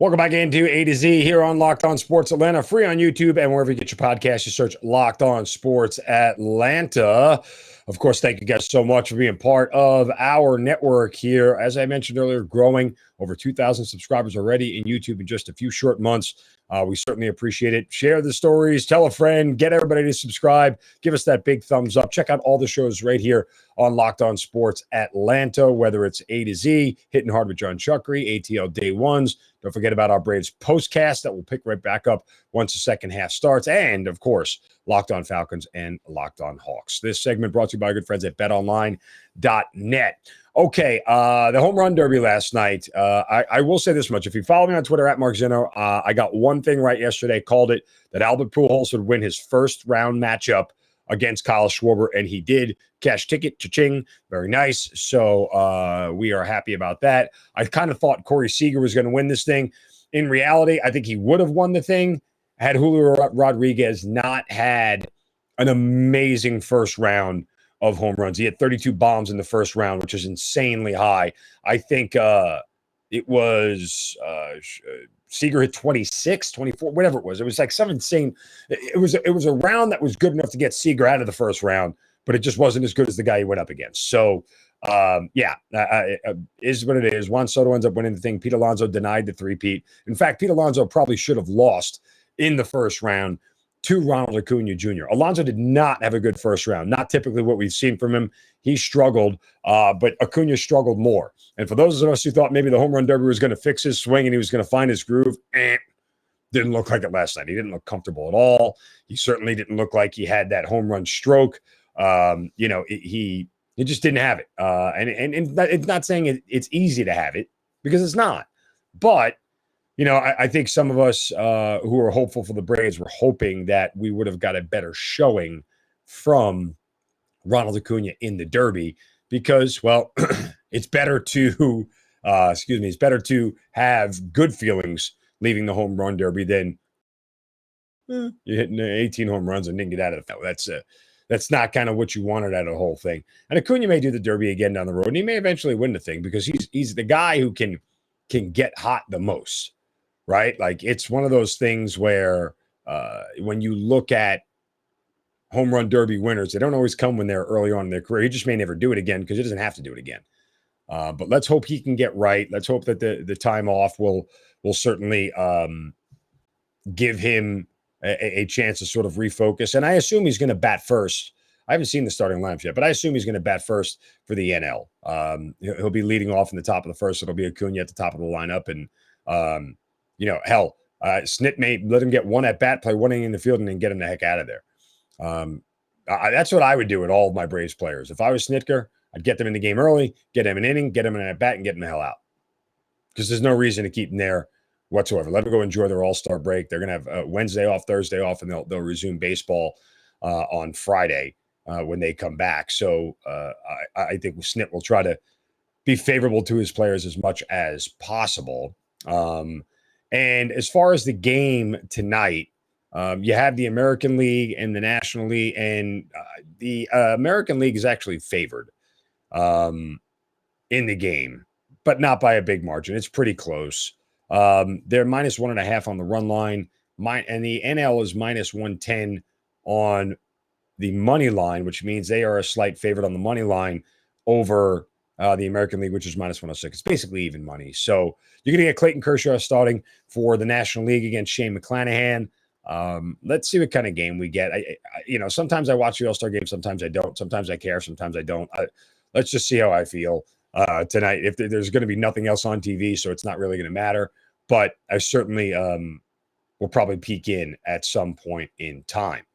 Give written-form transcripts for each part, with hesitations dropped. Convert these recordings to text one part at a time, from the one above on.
Welcome back into A to Z here on Locked On Sports Atlanta, free on YouTube and wherever you get your podcast. You search Locked On Sports Atlanta. Of course, thank you guys so much for being part of our network here. As I mentioned earlier, growing over 2,000 subscribers already in YouTube in just a few short months. We certainly appreciate it. Share the stories, tell a friend, get everybody to subscribe. Give us that big thumbs up. Check out all the shows right here on Locked On Sports Atlanta, whether it's A to Z, Hitting Hard with John Chuckery, ATL Day Ones. Don't forget about our Braves postcast that will pick right back up once the second half starts. And, of course, Locked On Falcons and Locked On Hawks. This segment brought to you by our good friends at BetOnline.net. Okay, the home run derby last night. I will say this much. If you follow me on Twitter at Mark Zinno, I got one thing right yesterday, called it that Albert Pujols would win his first round matchup against Kyle Schwarber, and he did. Cash ticket, cha-ching, very nice. So we are happy about that. I kind of thought Corey Seager was going to win this thing. In reality, I think he would have won the thing had Julio Rodriguez not had an amazing first round of home runs. He had 32 bombs in the first round, which is insanely high. I think it was Seager hit 26, 24, whatever it was. It was like some insane. It was a round that was good enough to get Seager out of the first round, but it just wasn't as good as the guy he went up against. So, is what it is. Juan Soto ends up winning the thing. Pete Alonso denied the three-peat. In fact, Pete Alonso probably should have lost in the first round to Ronald Acuna Jr. Alonso did not have a good first round. Not typically what we've seen from him. He struggled, but Acuna struggled more. And for those of us who thought maybe the home run derby was going to fix his swing and he was going to find his groove, didn't look like it last night. He didn't look comfortable at all. He certainly didn't look like he had that home run stroke. He just didn't have it. And it's not saying it's easy to have it, because it's not. But I think some of us who are hopeful for the Braves were hoping that we would have got a better showing from Ronald Acuna in the Derby, because, well, it's better to have good feelings leaving the home run derby than you're hitting 18 home runs and didn't get out of the field. That's not kind of what you wanted out of the whole thing. And Acuna may do the Derby again down the road, and he may eventually win the thing, because he's the guy who can get hot the most. Right? Like, it's one of those things where when you look at home run derby winners, they don't always come when they're early on in their career. He just may never do it again, because he doesn't have to do it again. But let's hope he can get right. Let's hope that the time off will certainly give him a chance to sort of refocus. And I assume he's going to bat first. I haven't seen the starting lineup yet, but I assume he's going to bat first for the NL. He'll be leading off in the top of the first. It'll be Acuna at the top of the lineup. And Snit may let him get one at bat, play one inning in the field, and then get him the heck out of there. That's what I would do with all of my Braves players. If I was Snitker, I'd get them in the game early, get them an inning, get them an at bat, and get them the hell out. Because there's no reason to keep them there whatsoever. Let them go enjoy their All-Star break. They're going to have Wednesday off, Thursday off, and they'll resume baseball on Friday when they come back. So I think Snit will try to be favorable to his players as much as possible. And as far as the game tonight, you have the American League and the National League, and the American League is actually favored in the game, but not by a big margin. It's pretty close. They're minus 1.5 on the run line, and the NL is minus 110 on the money line, which means they are a slight favorite on the money line over the American League, which is minus 106. It's basically even money. So you're going to get Clayton Kershaw starting for the National League against Shane McClanahan. Let's see what kind of game we get. Sometimes I watch the All-Star game, sometimes I don't. Sometimes I care, sometimes I don't. Let's just see how I feel tonight. If there's going to be nothing else on TV, so it's not really going to matter. But I certainly will probably peek in at some point in time.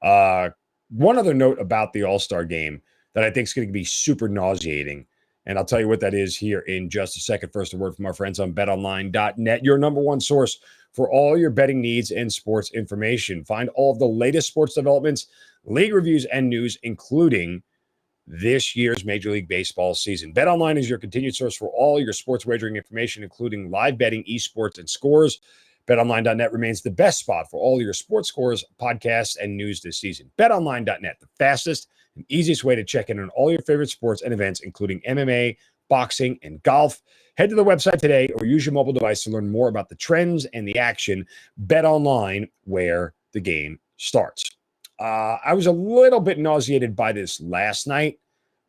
One other note about the All-Star game that I think is going to be super nauseating, and I'll tell you what that is here in just a second. First, a word from our friends on BetOnline.net, your number one source for all your betting needs and sports information. Find all of the latest sports developments, league reviews, and news, including this year's Major League Baseball season. BetOnline is your continued source for all your sports wagering information, including live betting, esports, and scores. BetOnline.net remains the best spot for all your sports scores, podcasts, and news this season. BetOnline.net, the fastest and easiest way to check in on all your favorite sports and events, including MMA, boxing, and golf. Head to the website today or use your mobile device to learn more about the trends and the action. BetOnline, where the game starts. I was a little bit nauseated by this last night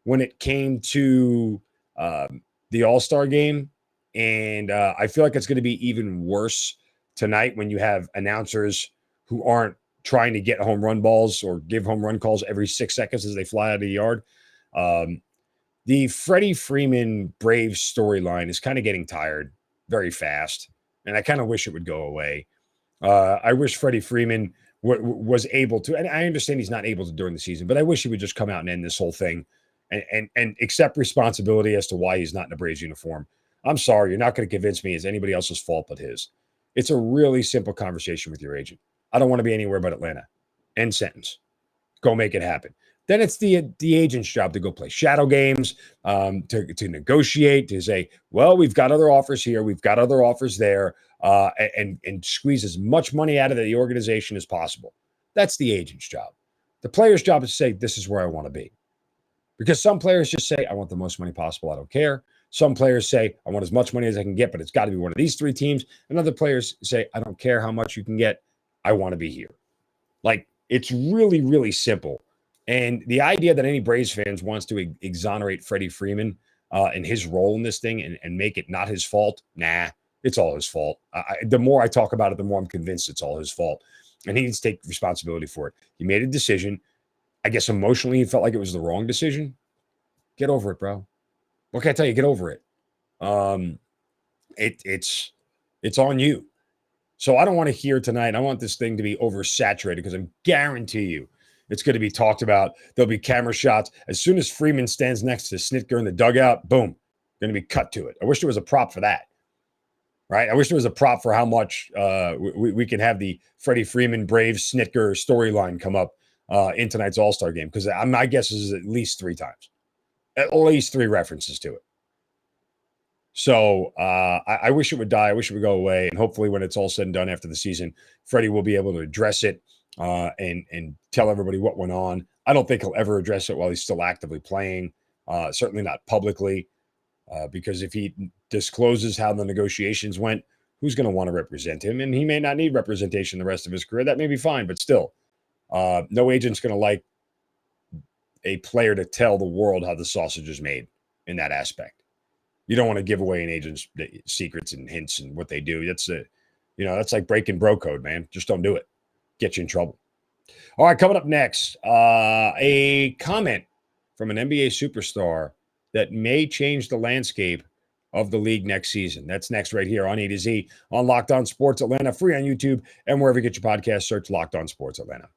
when it came to the All-Star game. And I feel like it's going to be even worse tonight when you have announcers who aren't trying to get home run balls or give home run calls every 6 seconds as they fly out of the yard. The Freddie Freeman Braves storyline is kind of getting tired very fast, and I kind of wish it would go away. I wish Freddie Freeman was able to, and I understand he's not able to during the season, but I wish he would just come out and end this whole thing and accept responsibility as to why he's not in a Braves uniform. I'm sorry, you're not going to convince me it's anybody else's fault but his. It's a really simple conversation with your agent. I don't want to be anywhere but Atlanta. End sentence. Go make it happen. Then it's the agent's job to go play shadow games, to negotiate, to say, well, we've got other offers here, we've got other offers there, and squeeze as much money out of the organization as possible. That's the agent's job. The player's job is to say, this is where I want to be. Because some players just say, I want the most money possible, I don't care. Some players say, I want as much money as I can get, but it's got to be one of these 3 teams. And other players say, I don't care how much you can get, I want to be here. Like, it's really, really simple. And the idea that any Braves fans wants to exonerate Freddie Freeman and his role in this thing and make it not his fault, nah, it's all his fault. The more I talk about it, the more I'm convinced it's all his fault. And he needs to take responsibility for it. He made a decision. I guess emotionally he felt like it was the wrong decision. Get over it, bro. What can I tell you? Get over it. It's on you. So I don't want to hear tonight. I want this thing to be oversaturated because I guarantee you it's going to be talked about. There'll be camera shots. As soon as Freeman stands next to Snitker in the dugout, boom, going to be cut to it. I wish there was a prop for that, right? I wish there was a prop for how much we can have the Freddie Freeman Braves Snitker storyline come up in tonight's All-Star game, because my guess is at least 3 times. At least 3 references to it. So I wish it would die. I wish it would go away. And hopefully when it's all said and done after the season, Freddie will be able to address it and tell everybody what went on. I don't think he'll ever address it while he's still actively playing, certainly not publicly, because if he discloses how the negotiations went, who's going to want to represent him? And he may not need representation the rest of his career. That may be fine, but still, no agent's going to like a player to tell the world how the sausage is made in that aspect. You don't want to give away an agent's secrets and hints and what they do. That's like breaking bro code, man. Just don't do it. Get you in trouble. All right, coming up next, a comment from an NBA superstar that may change the landscape of the league next season. That's next right here on A to Z on Locked On Sports Atlanta, free on YouTube and wherever you get your podcast. Search Locked On Sports Atlanta.